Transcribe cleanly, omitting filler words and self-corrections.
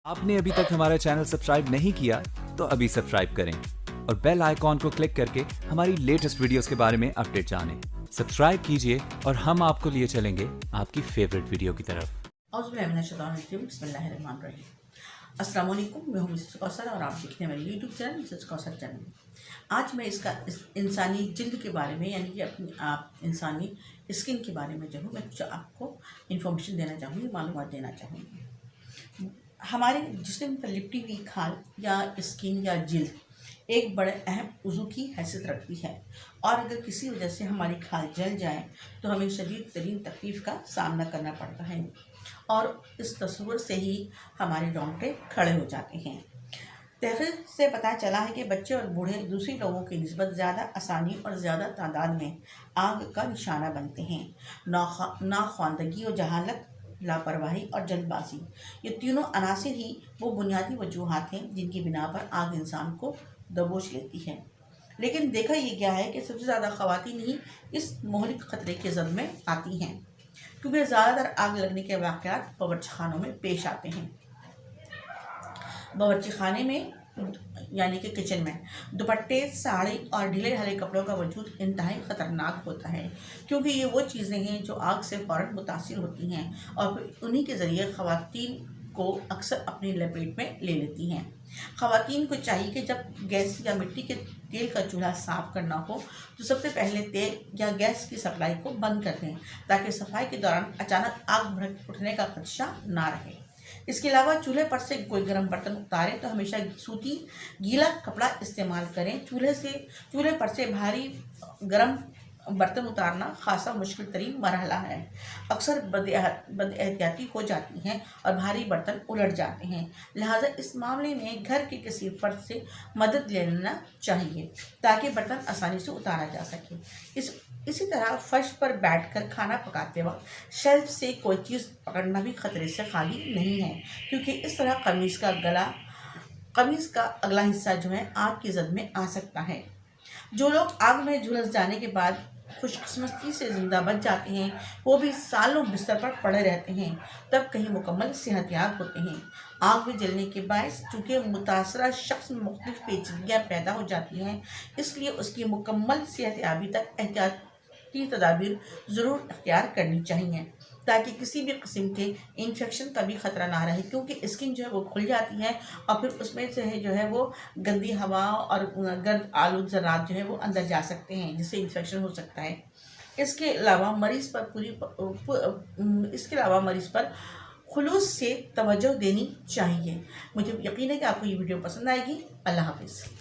آپ نے ابھی تک ہمارا چینل سبسکرائب نہیں کیا تو ابھی سبسکرائب کریں اور بیل آئیکن کو کلک کر کے ہماری لیٹسٹ ویڈیوز کے بارے میں اپڈیٹ جانیں۔ سبسکرائب کیجئے اور ہم آپ کو لیے چلیں گے آپ کی فیوریٹ ویڈیو کی طرف۔ اعوذ باللہ من الشیطان الرجیم، بسم اللہ الرحمن الرحیم۔ السلام علیکم، میں ہوں مسز کوثر اور آپ دیکھنے والے یوٹیوب چینل مسز کوثر چینل۔ آج میں انسانی جلد کے بارے میں یعنی کہ اپنی انسانی اسکن کے بارے میں جو ہوں میں کچھ آپ کو انفارمیشن دینا چاہوں گی، معلومات دینا چاہوں گی۔ ہمارے جسم پر لپٹی ہوئی کھال یا اسکن یا جلد ایک بڑے اہم عضو کی حیثیت رکھتی ہے، اور اگر کسی وجہ سے ہماری کھال جل جائے تو ہمیں شدید ترین تکلیف کا سامنا کرنا پڑتا ہے، اور اس تصور سے ہی ہمارے رونگٹے کھڑے ہو جاتے ہیں۔ تحقیق سے پتہ چلا ہے کہ بچے اور بوڑھے دوسری لوگوں کی نسبت زیادہ آسانی اور زیادہ تعداد میں آگ کا نشانہ بنتے ہیں۔ ناخواندگی و جہالت، لاپرواہی اور جلد بازی، یہ تینوں عناصر ہی وہ بنیادی وجوہات ہیں جن کی بنا پر آگ انسان کو دبوچ لیتی ہے۔ لیکن دیکھا یہ گیا ہے کہ سب سے زیادہ خواتین ہی اس مہلک خطرے کے زد میں آتی ہیں، کیونکہ زیادہ تر آگ لگنے کے واقعات باورچی خانوں میں پیش آتے ہیں۔ باورچی خانے میں یعنی کہ کچن میں دوپٹے، ساڑی اور ڈھیلے ڈھالے کپڑوں کا وجود انتہائی خطرناک ہوتا ہے، کیونکہ یہ وہ چیزیں ہیں جو آگ سے فوراً متاثر ہوتی ہیں اور پھر انہی کے ذریعے خواتین کو اکثر اپنی لپیٹ میں لے لیتی ہیں۔ خواتین کو چاہیے کہ جب گیس یا مٹی کے تیل کا چولہا صاف کرنا ہو تو سب سے پہلے تیل یا گیس کی سپلائی کو بند کر دیں، تاکہ صفائی کے دوران اچانک آگ بھڑک اٹھنے کا خدشہ نہ رہے۔ اس کے علاوہ چولہے پر سے کوئی گرم برتن اتاریں تو ہمیشہ سوتی گیلا کپڑا استعمال کریں۔ چولہے پر سے بھاری گرم برتن اتارنا خاصا مشکل ترین مرحلہ ہے، اکثر بد احتیاطی ہو جاتی ہیں اور بھاری برتن الٹ جاتے ہیں، لہٰذا اس معاملے میں گھر کے کسی فرد سے مدد لینا چاہیے تاکہ برتن آسانی سے اتارا جا سکے۔ اسی طرح فرش پر بیٹھ کر کھانا پکاتے وقت شیلف سے کوئی چیز پکڑنا بھی خطرے سے خالی نہیں ہے، کیونکہ اس طرح قمیص کا اگلا حصہ جو ہے آگ کی زد میں آ سکتا ہے۔ جو لوگ آگ میں جھلس جانے کے بعد خوش قسمتی سے زندہ بچ جاتے ہیں وہ بھی سالوں بستر پر پڑے رہتے ہیں، تب کہیں مکمل صحت یاب ہوتے ہیں۔ آگ میں جلنے کے باعث چونکہ متاثرہ شخص میں مختلف پیچیدگیاں پیدا ہو جاتی ہیں، اس لیے اس کی مکمل صحت یابی تک احتیاطی تدابیر ضرور اختیار کرنی چاہیے، تاکہ کسی بھی قسم کے انفیکشن کا بھی خطرہ نہ رہے، کیونکہ اسکن جو ہے وہ کھل جاتی ہے اور پھر اس میں سے جو ہے وہ گندی ہوا اور گرد آلود ذرات جو ہے وہ اندر جا سکتے ہیں، جس سے انفیکشن ہو سکتا ہے۔ اس کے علاوہ مریض پر خلوص سے توجہ دینی چاہیے۔ مجھے یقین ہے کہ آپ کو یہ ویڈیو پسند آئے گی۔ اللہ حافظ۔